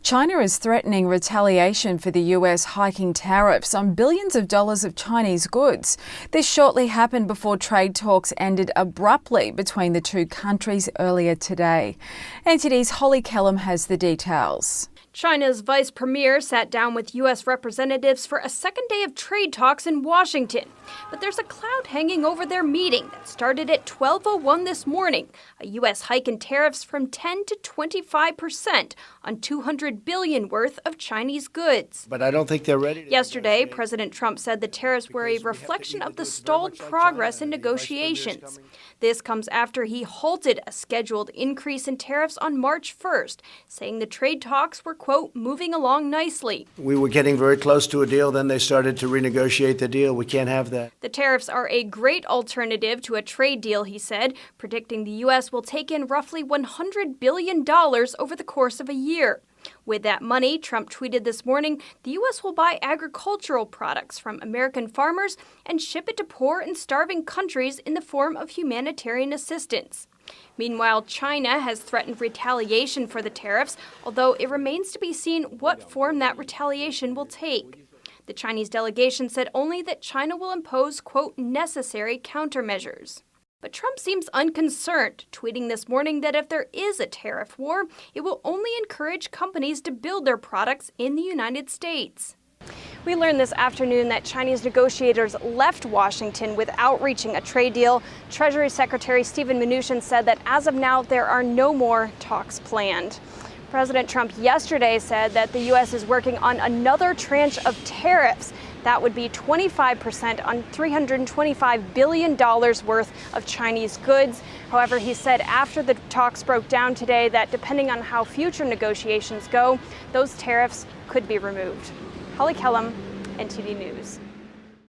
China is threatening retaliation for the US hiking tariffs on billions of dollars of Chinese goods. This shortly happened before trade talks ended abruptly between the two countries earlier today. NTD's Holly Kellum has the details. China's vice premier sat down with U.S. representatives for a second day of trade talks in Washington. But there's a cloud hanging over their meeting that started at 12:01 this morning, a U.S. hike in tariffs from 10 to 25% on $200 billion worth of Chinese goods. But I don't think they're ready. Yesterday, President Trump said the tariffs were a reflection of the stalled progress in negotiations. This comes after he halted a scheduled increase in tariffs on March 1st, saying the trade talks were, quote, moving along nicely. We were getting very close to a deal, then they started to renegotiate the deal. We can't have that. The tariffs are a great alternative to a trade deal, he said, predicting the U.S. will take in roughly $100 billion over the course of a year. With that money, Trump tweeted this morning, the U.S. will buy agricultural products from American farmers and ship it to poor and starving countries in the form of humanitarian assistance. Meanwhile, China has threatened retaliation for the tariffs, although it remains to be seen what form that retaliation will take. The Chinese delegation said only that China will impose, quote, necessary countermeasures. But Trump seems unconcerned, tweeting this morning that if there is a tariff war, it will only encourage companies to build their products in the United States. We learned this afternoon that Chinese negotiators left Washington without reaching a trade deal. Treasury Secretary Steven Mnuchin said that as of now, there are no more talks planned. President Trump yesterday said that the U.S. is working on another tranche of tariffs. That would be 25% on $325 billion worth of Chinese goods. However, he said after the talks broke down today that depending on how future negotiations go, those tariffs could be removed. Holly Kellum, NTD News.